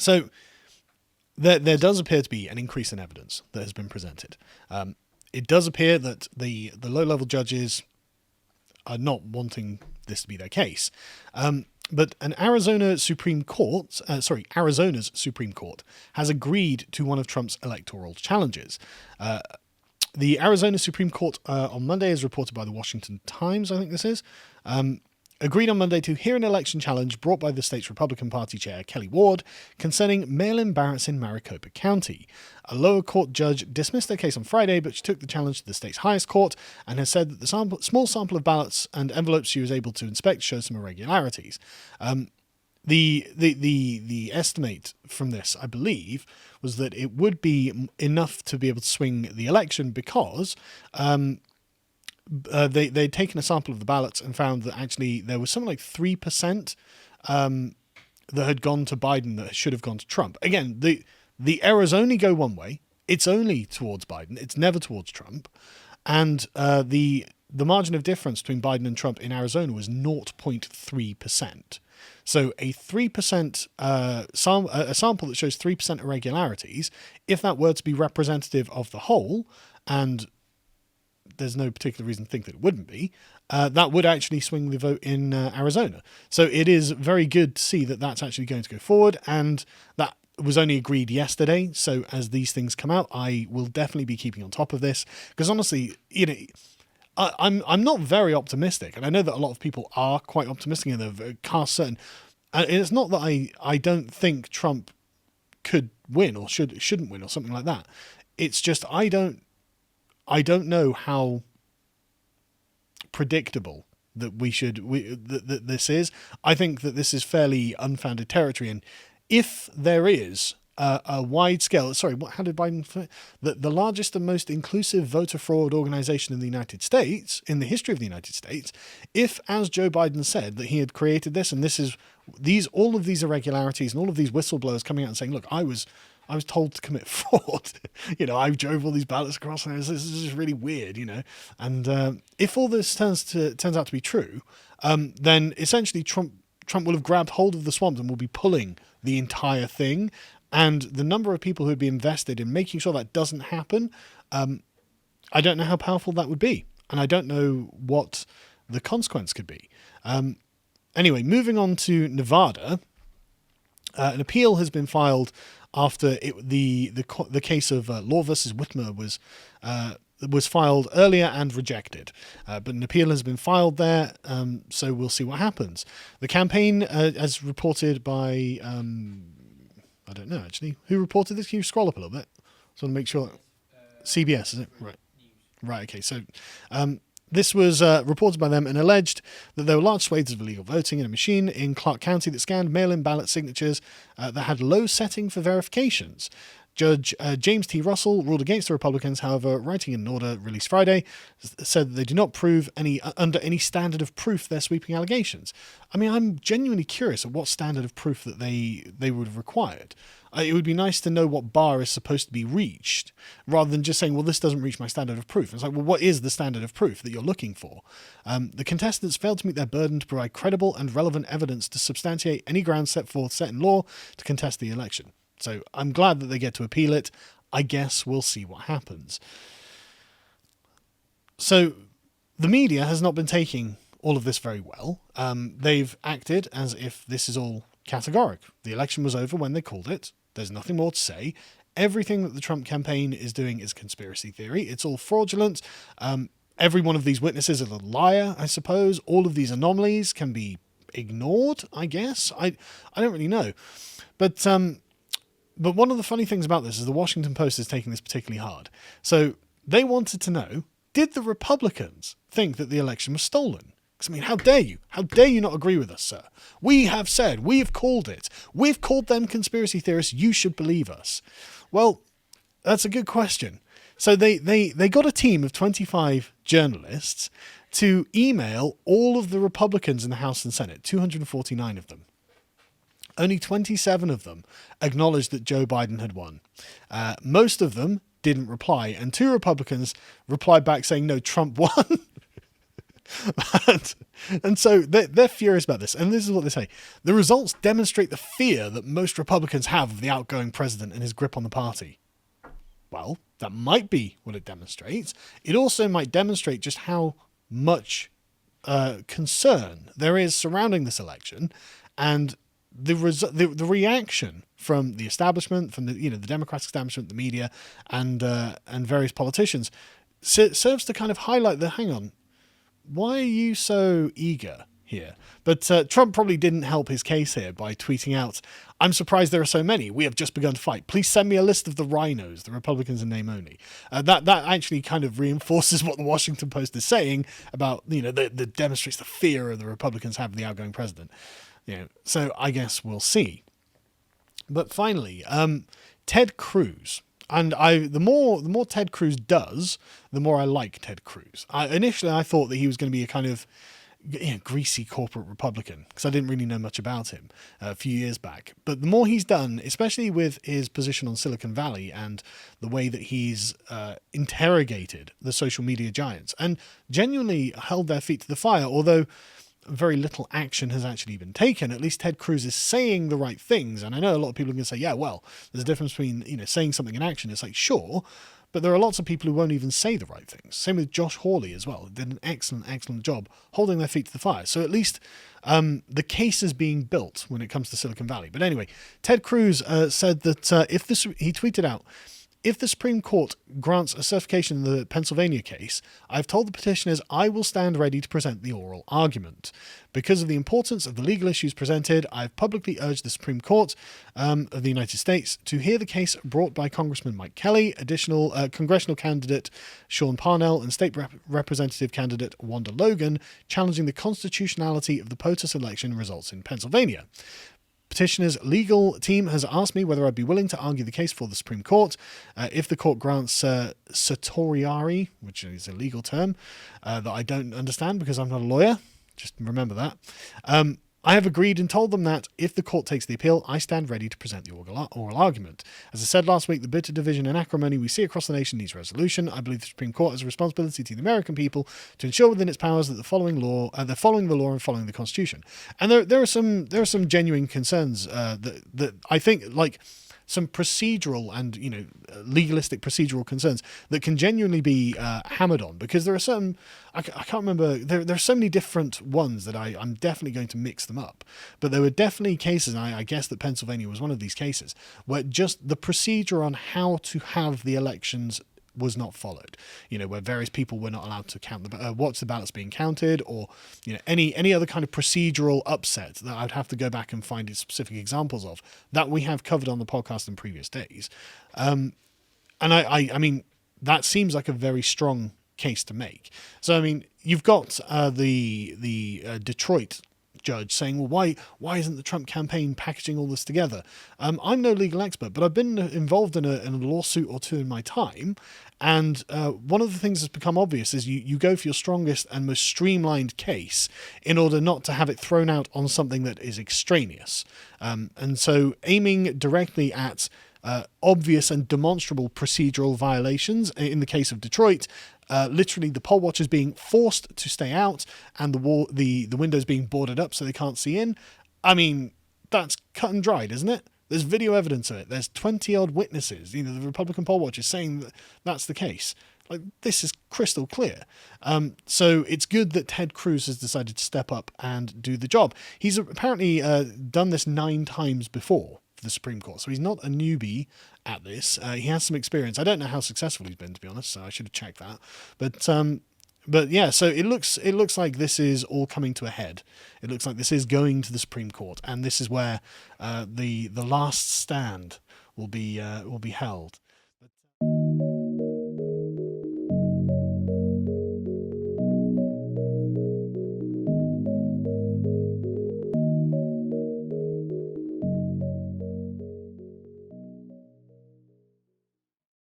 So there does appear to be an increase in evidence that has been presented. It does appear that the low-level judges are not wanting this to be their case. But Arizona's Supreme Court has agreed to one of Trump's electoral challenges. The Arizona Supreme Court on Monday, as reported by the Washington Times, I think this is, agreed on Monday to hear an election challenge brought by the state's Republican Party chair, Kelly Ward, concerning mail-in ballots in Maricopa County. A lower court judge dismissed their case on Friday, but she took the challenge to the state's highest court and has said that the small sample of ballots and envelopes she was able to inspect shows some irregularities. The estimate from this, I believe, was that it would be enough to be able to swing the election because they'd taken a sample of the ballots and found that actually there was something like 3% that had gone to Biden that should have gone to Trump. Again, the errors only go one way. It's only towards Biden. It's never towards Trump. And the margin of difference between Biden and Trump in Arizona was 0.3%. So a 3% a sample that shows 3% irregularities, if that were to be representative of the whole, and there's no particular reason to think that it wouldn't be, that would actually swing the vote in Arizona. So it is very good to see that that's actually going to go forward, and that was only agreed yesterday. So as these things come out, I will definitely be keeping on top of this, because honestly, I'm not very optimistic, and I know that a lot of people are quite optimistic and they're cast certain. And it's not that I don't think Trump could win or shouldn't win or something like that. It's just I don't know how predictable that that this is. I think that this is fairly unfounded territory, and if there is a wide scale, how did Biden, the largest and most inclusive voter fraud organization in the United States, in the history of the United States, if, as Joe Biden said, that he had created this, and this is all of these irregularities and all of these whistleblowers coming out and saying, look, I was told to commit fraud. I drove all these ballots across, and this is just really weird, And if all this turns out to be true, then essentially Trump will have grabbed hold of the swamp and will be pulling the entire thing. And the number of people who would be invested in making sure that doesn't happen, I don't know how powerful that would be. And I don't know what the consequence could be. Anyway, moving on to Nevada, an appeal has been filed after the case of Law versus Whitmer was filed earlier and rejected. But an appeal has been filed there, so we'll see what happens. The campaign, as reported by... I don't know, actually. Who reported this? Can you scroll up a little bit? So I want to make sure... CBS, is it? Right. Right, okay. So this was reported by them and alleged that there were large swathes of illegal voting in a machine in Clark County that scanned mail-in ballot signatures that had low setting for verifications. Judge James T. Russell ruled against the Republicans, however, writing in an order released Friday, said that they do not prove under any standard of proof their sweeping allegations. I mean, I'm genuinely curious at what standard of proof that they would have required. It would be nice to know what bar is supposed to be reached, rather than just saying, well, this doesn't reach my standard of proof. It's like, well, what is the standard of proof that you're looking for? The contestants failed to meet their burden to provide credible and relevant evidence to substantiate any grounds set in law to contest the election. So I'm glad that they get to appeal it. I guess we'll see what happens. So the media has not been taking all of this very well. They've acted as if this is all categoric. The election was over when they called it. There's nothing more to say. Everything that the Trump campaign is doing is conspiracy theory. It's all fraudulent. Every one of these witnesses is a liar, I suppose. All of these anomalies can be ignored, I guess. I don't really know. But one of the funny things about this is the Washington Post is taking this particularly hard. So they wanted to know, did the Republicans think that the election was stolen? Because, I mean, how dare you? How dare you not agree with us, sir? We have said, we have called it. We've called them conspiracy theorists. You should believe us. Well, that's a good question. So they got a team of 25 journalists to email all of the Republicans in the House and Senate, 249 of them. Only 27 of them acknowledged that Joe Biden had won. Most of them didn't reply, and 2 Republicans replied back saying, no, Trump won. And so they're furious about this. And this is what they say. The results demonstrate the fear that most Republicans have of the outgoing president and his grip on the party. Well, that might be what it demonstrates. It also might demonstrate just how much concern there is surrounding this election, and the reaction from the establishment, from the Democratic establishment, the media, and various politicians serves to kind of highlight the hang on, why are you so eager here? But Trump probably didn't help his case here by tweeting out, "I'm surprised there are so many. We have just begun to fight. Please send me a list of the rhinos, the Republicans in name only." That actually kind of reinforces what the Washington Post is saying about, that demonstrates the fear of the Republicans have of the outgoing president. So I guess we'll see. But finally, Ted Cruz. And the more Ted Cruz does, the more I like Ted Cruz. Initially, I thought that he was going to be a kind of greasy corporate Republican, because I didn't really know much about him a few years back. But the more he's done, especially with his position on Silicon Valley and the way that he's interrogated the social media giants and genuinely held their feet to the fire, although very little action has actually been taken, at least Ted Cruz is saying the right things. And I know a lot of people are going to say, yeah, well, there's a difference between, saying something and action. It's like, sure, but there are lots of people who won't even say the right things. Same with Josh Hawley as well. Did an excellent job holding their feet to the fire. So at least the case is being built when it comes to Silicon Valley. But anyway, Ted Cruz said that he tweeted out, "If the Supreme Court grants a certification in the Pennsylvania case, I've told the petitioners I will stand ready to present the oral argument. Because of the importance of the legal issues presented, I've publicly urged the Supreme Court of the United States to hear the case brought by Congressman Mike Kelly, additional congressional candidate Sean Parnell, and state representative candidate Wanda Logan, challenging the constitutionality of the POTUS election results in Pennsylvania. Petitioner's legal team has asked me whether I'd be willing to argue the case for the Supreme Court. If the court grants certiorari, which is a legal term that I don't understand because I'm not a lawyer, just remember that. I have agreed and told them that if the court takes the appeal, I stand ready to present the oral argument. As I said last week, the bitter division and acrimony we see across the nation needs resolution. I believe the Supreme Court has a responsibility to the American people to ensure within its powers that they're following the law and following the Constitution." And there are some genuine concerns that I think, like, some procedural and legalistic procedural concerns that can genuinely be hammered on, because there are certain I can't remember, there are so many different ones that I'm definitely going to mix them up, but there were definitely cases, and I guess that Pennsylvania was one of these cases, where just the procedure on how to have the elections was not followed, where various people were not allowed to count watch the ballots being counted, or any other kind of procedural upset that I'd have to go back and find specific examples of that we have covered on the podcast in previous days. And I mean, that seems like a very strong case to make. So I mean, you've got the Detroit judge saying, well, why isn't the Trump campaign packaging all this together? I'm no legal expert, but I've been involved in a lawsuit or two in my time, and one of the things that's become obvious is you go for your strongest and most streamlined case in order not to have it thrown out on something that is extraneous. And so aiming directly at obvious and demonstrable procedural violations, in the case of Detroit, literally the poll watchers being forced to stay out and the windows being boarded up so they can't see in. I mean, that's cut and dried, isn't it? There's video evidence of it. There's 20-odd witnesses, the Republican poll watchers saying that that's the case. Like, this is crystal clear. So it's good that Ted Cruz has decided to step up and do the job. He's apparently done this 9 times before for the Supreme Court, so he's not a newbie at this. He has some experience. I don't know how successful he's been, to be honest, so I should have checked that. But yeah, so it looks like this is all coming to a head. It looks like this is going to the Supreme Court, and this is where the last stand will be held.